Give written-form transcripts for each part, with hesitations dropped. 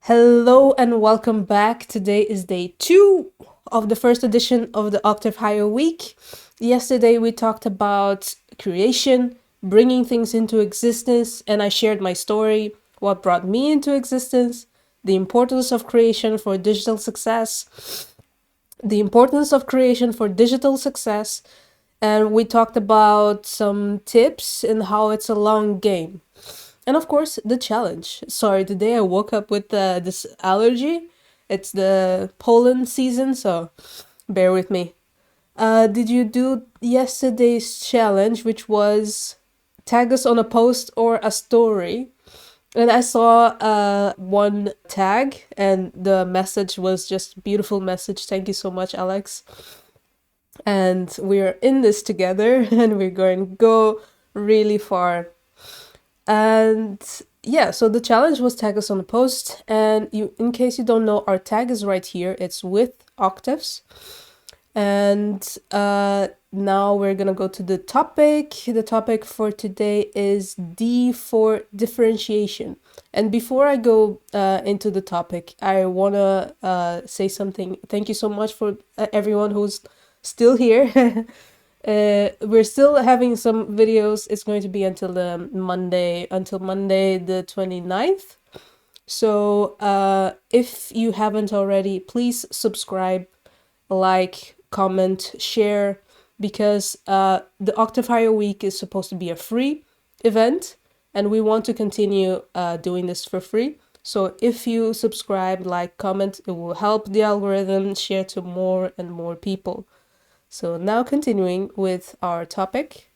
Hello and welcome back. Today is day 2 of the first edition of the Oktave Higher Week. Yesterday we talked about creation, bringing things into existence, and I shared my story, what brought me into existence, the importance of creation for digital success, and we talked about some tips and how it's a long game. And of course, the challenge. Sorry, today I woke up with this allergy. It's the pollen season, so bear with me. Did you do yesterday's challenge, which was tag us on a post or a story? And I saw one tag, and the message was just beautiful message. Thank you so much, Alex. And we're in this together, and we're going to go really far. And yeah, so the challenge was tag us on a post, and in case you don't know, our tag is right here. It's with Oktaves. And now we're gonna go to the topic. The topic for today is D for differentiation. And before I go into the topic, I wanna say something. Thank you so much for everyone who's still here. We're still having some videos. It's going to be until Monday the 29th. So if you haven't already, please subscribe, like, comment, share, because the Oktave Higher Week is supposed to be a free event, and we want to continue doing this for free. So if you subscribe, like, comment, it will help the algorithm share to more and more people. So now continuing with our topic.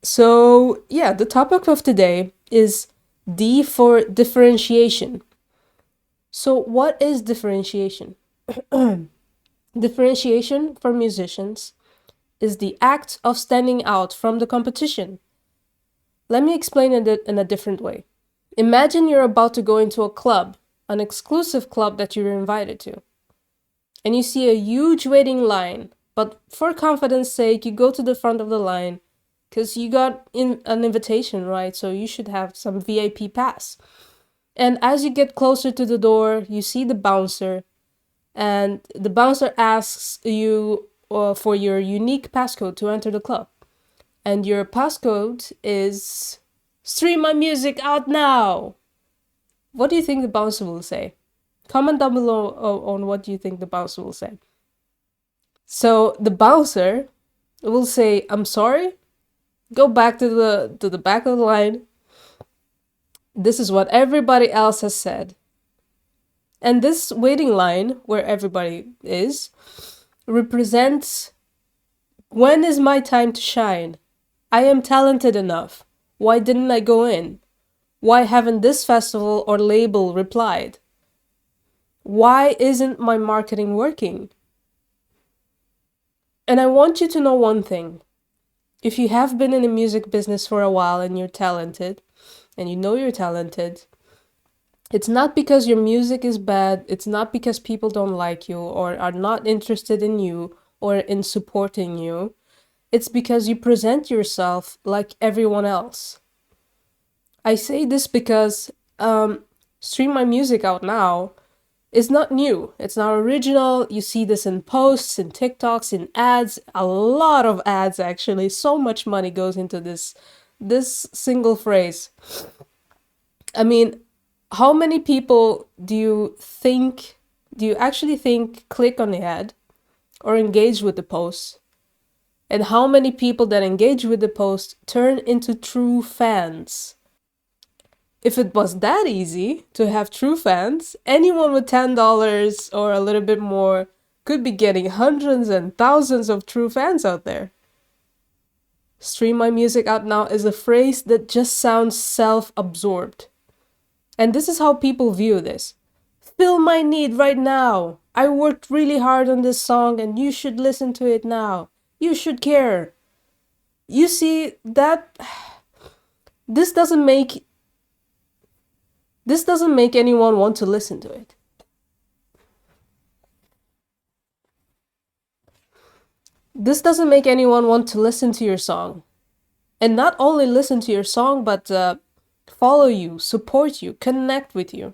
So yeah, the topic of today is D for differentiation. So what is differentiation? Differentiation for musicians is the act of standing out from the competition. Let me explain it in a different way. Imagine you're about to go into a club, an exclusive club that you're invited to, and you see a huge waiting line. But for confidence sake, you go to the front of the line because you got an invitation, right? So you should have some VIP pass. And as you get closer to the door, you see the bouncer, and the bouncer asks you for your unique passcode to enter the club. And your passcode is "Stream my music out now." What do you think the bouncer will say? Comment down below on what you think the bouncer will say. So the bouncer will say, "I'm sorry, go back to the back of the line. This is what everybody else has said." And this waiting line, where everybody is, represents, when is my time to shine? I am talented enough. Why didn't I go in? Why haven't this festival or label replied? Why isn't my marketing working? And I want you to know one thing. If you have been in the music business for a while and you're talented, and you know you're talented, it's not because your music is bad, it's not because people don't like you or are not interested in you or in supporting you. It's because you present yourself like everyone else. I say this because Stream My Music Out Now is not new. It's not original. You see this in posts, in TikToks, in ads, a lot of ads actually. So much money goes into this single phrase. I mean, how many people do you actually think click on the ad or engage with the post? And how many people that engage with the post turn into true fans? If it was that easy to have true fans, anyone with $10 or a little bit more could be getting hundreds and thousands of true fans out there. Stream My Music Out Now is a phrase that just sounds self-absorbed. And this is how people view this. Fill my need right now. I worked really hard on this song and you should listen to it now. You should care. You see, that this doesn't make anyone want to listen to it. This doesn't make anyone want to listen to your song. And not only listen to your song, but follow you, support you, connect with you.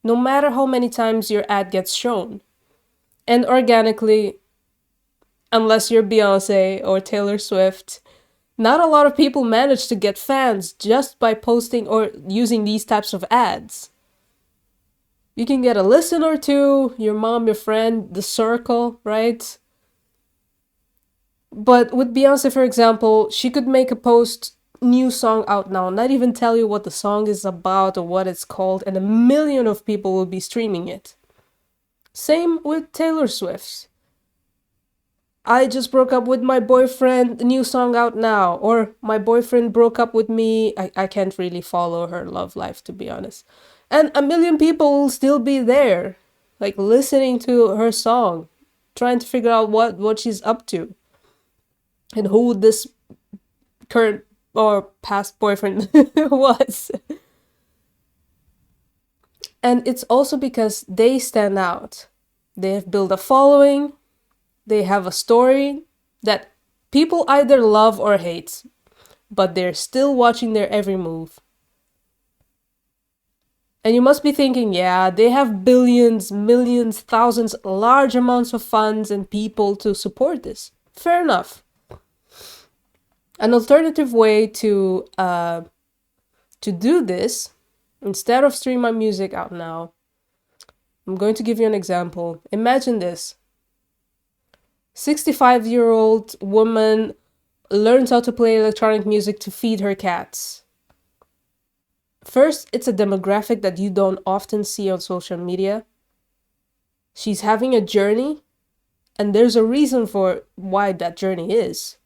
no matter how many times your ad gets shown. And organically, unless you're Beyonce or Taylor Swift, not a lot of people manage to get fans just by posting or using these types of ads. You can get a listen or two, your mom, your friend, the circle, right? But with Beyonce, for example, she could make a post, new song out now, not even tell you what the song is about or what it's called, and a million of people will be streaming it. Same with Taylor Swift. I just broke up with my boyfriend, the new song out now. Or my boyfriend broke up with me. I can't really follow her love life, to be honest. And a million people will still be there, like listening to her song, trying to figure out what she's up to and who this current or past boyfriend was. And it's also because they stand out. They have built a following, they have a story that people either love or hate, but they're still watching their every move. And you must be thinking, yeah, they have billions, millions, thousands, large amounts of funds and people to support this. Fair enough. An alternative way to do this, instead of stream my music out now, I'm going to give you an example. Imagine this. 65-year-old woman learns how to play electronic music to feed her cats. First, it's a demographic that you don't often see on social media. She's having a journey, and there's a reason for why that journey is.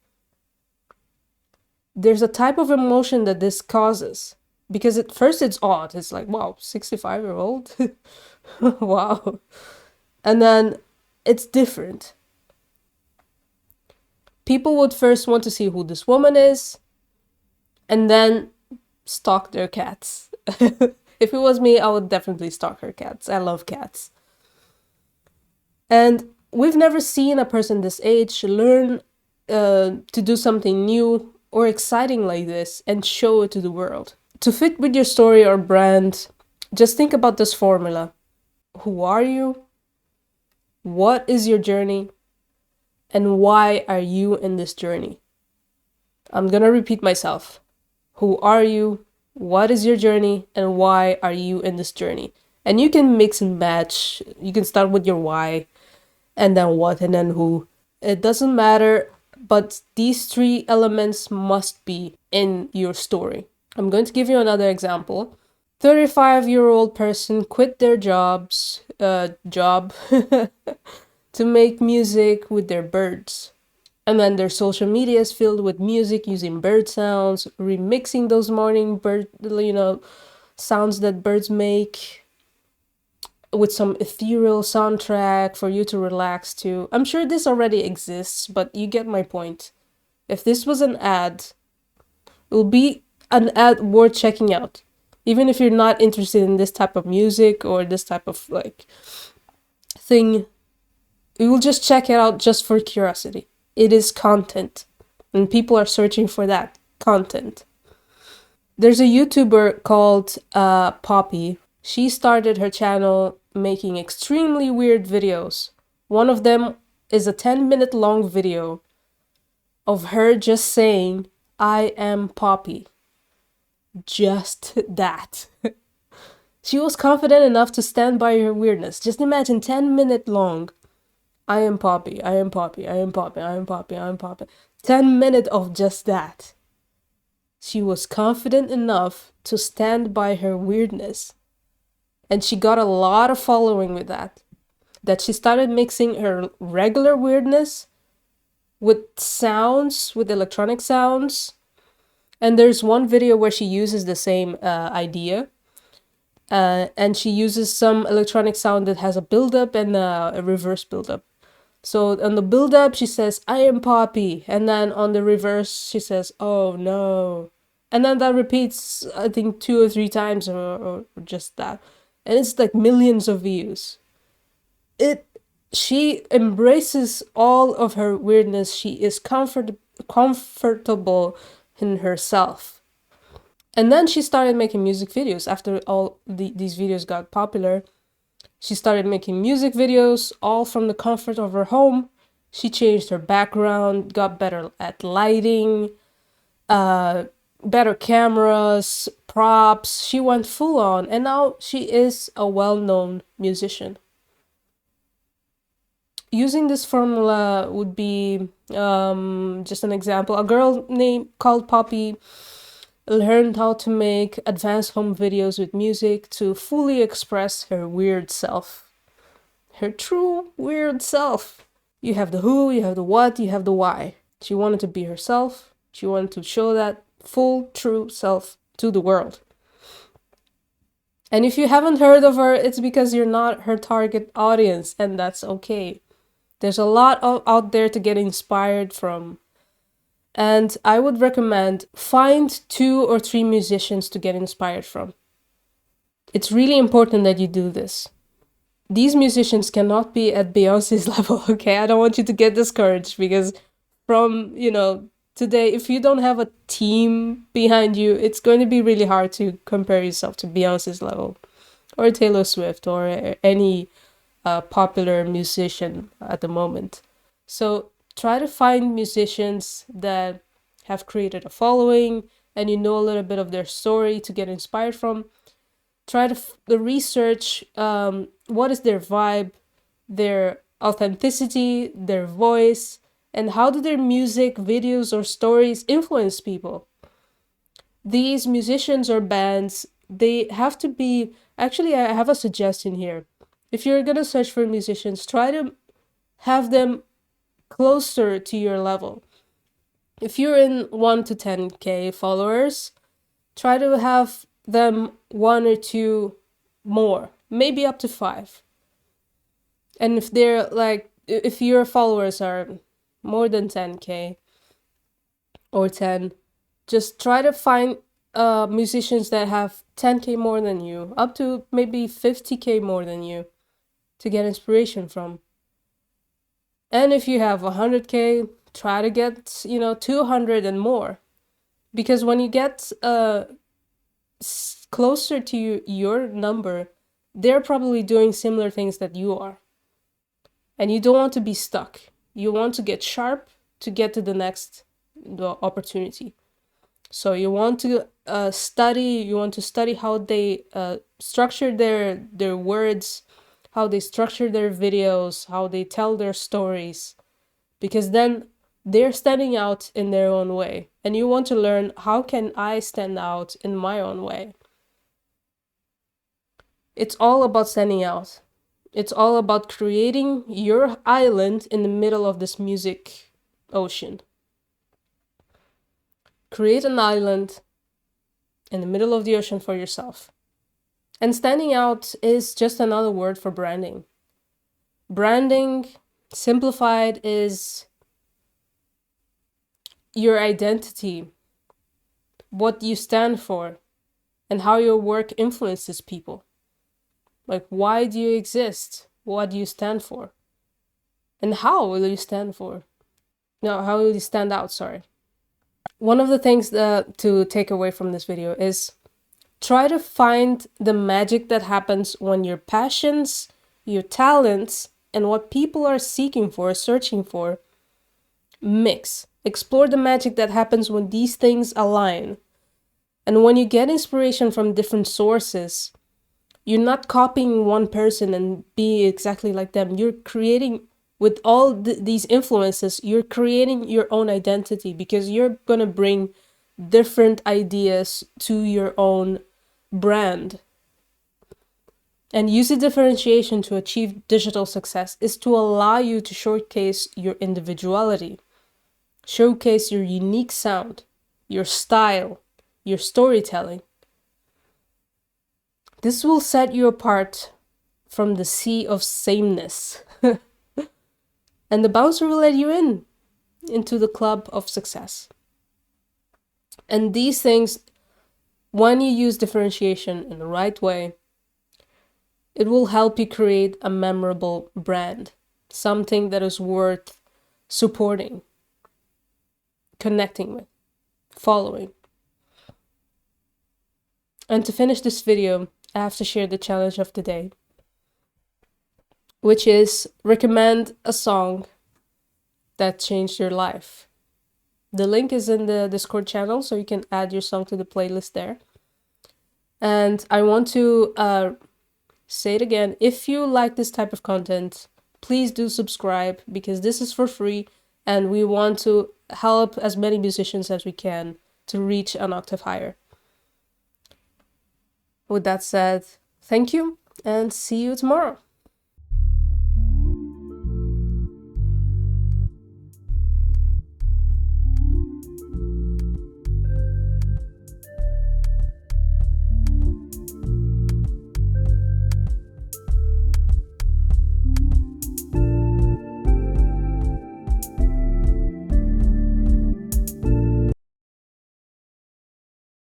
There's a type of emotion that this causes. Because at first it's odd. It's like, wow, 65-year-old? Wow. And then it's different. People would first want to see who this woman is, and then stalk their cats. If it was me, I would definitely stalk her cats. I love cats. And we've never seen a person this age learn to do something new or exciting like this and show it to the world. To fit with your story or brand, just think about this formula. Who are you? What is your journey? And why are you in this journey? I'm gonna repeat myself. Who are you? What is your journey? And why are you in this journey? And you can mix and match. You can start with your why, and then what, and then who. It doesn't matter, but these three elements must be in your story. I'm going to give you another example. 35-year-old person quit their job to make music with their birds. And then their social media is filled with music using bird sounds, remixing those morning bird, sounds that birds make with some ethereal soundtrack for you to relax to. I'm sure this already exists, but you get my point. If this was an ad, it will be an ad worth checking out. Even if you're not interested in this type of music or this type of thing, you will just check it out just for curiosity. It is content, and people are searching for that content. There's a YouTuber called Poppy. She started her channel making extremely weird videos. One of them is a 10-minute long video of her just saying, "I am Poppy." Just that. She was confident enough to stand by her weirdness. Just imagine 10-minute long. I am Poppy, I am Poppy, I am Poppy, I am Poppy, I am Poppy. 10 minutes of just that. She was confident enough to stand by her weirdness. And she got a lot of following with that. That she started mixing her regular weirdness with sounds, with electronic sounds. And there's one video where she uses the same idea. And she uses some electronic sound that has a build-up and a reverse build-up. So on the build-up, she says, "I am Poppy." And then on the reverse, she says, "Oh no." And then that repeats, I think, 2 or 3 times or just that. And it's like millions of views. She embraces all of her weirdness. She is comfortable in herself. And then she started making music videos after all these videos got popular. She started making music videos, all from the comfort of her home. She changed her background, got better at lighting, better cameras, props. She went full on, and now she is a well-known musician. Using this formula would be just an example. A girl called Poppy learned how to make advanced home videos with music to fully express her weird self. Her true weird self. You have the who, you have the what, you have the why. She wanted to be herself. She wanted to show that full, true self to the world. And if you haven't heard of her, it's because you're not her target audience, and that's okay. There's a lot out there to get inspired from. And I would recommend find 2 or 3 musicians to get inspired from. It's really important that you do this. These musicians cannot be at Beyonce's level, okay? I don't want you to get discouraged because from, today, if you don't have a team behind you, it's going to be really hard to compare yourself to Beyonce's level or Taylor Swift or any popular musician at the moment. So try to find musicians that have created a following and you know a little bit of their story to get inspired from. Try to research what is their vibe, their authenticity, their voice, and how do their music, videos, or stories influence people. These musicians or bands, they have to be... Actually, I have a suggestion here. If you're gonna search for musicians, try to have them closer to your level. If you're in 1 to 10K followers, try to have them 1 or 2 more, maybe up to 5. And if your followers are more than 10K or 10, just try to find musicians that have 10K more than you, up to maybe 50K more than you, to get inspiration from. And if you have 100K, try to get 200 and more, because when you get closer to your number, they're probably doing similar things that you are, and you don't want to be stuck. You want to get sharp to get to the next opportunity. So you want to study how they structure their words, how they structure their videos, how they tell their stories, because then they're standing out in their own way. And you want to learn, how can I stand out in my own way? It's all about standing out. It's all about creating your island in the middle of this music ocean. Create an island in the middle of the ocean for yourself. And standing out is just another word for branding. Branding, simplified, is your identity, what you stand for, and how your work influences people. Like, why do you exist? What do you stand for? And how will you stand for? No, how will you stand out, sorry. One of the things to take away from this video is try to find the magic that happens when your passions, your talents, and what people are seeking for, searching for, mix. Explore the magic that happens when these things align. And when you get inspiration from different sources, you're not copying one person and be exactly like them. You're creating, with all these influences, you're creating your own identity, because you're going to bring different ideas to your own brand. And using differentiation to achieve digital success is to allow you to showcase your individuality, showcase your unique sound, your style, your storytelling. This will set you apart from the sea of sameness. And the bouncer will let you into the club of success. And these things, when you use differentiation in the right way, it will help you create a memorable brand, something that is worth supporting, connecting with, following. And to finish this video, I have to share the challenge of the day. which is recommend a song that changed your life. The link is in the Discord channel, so you can add your song to the playlist there. And I want to say it again, if you like this type of content, please do subscribe, because this is for free and we want to help as many musicians as we can to reach an octave higher. With that said, thank you and see you tomorrow.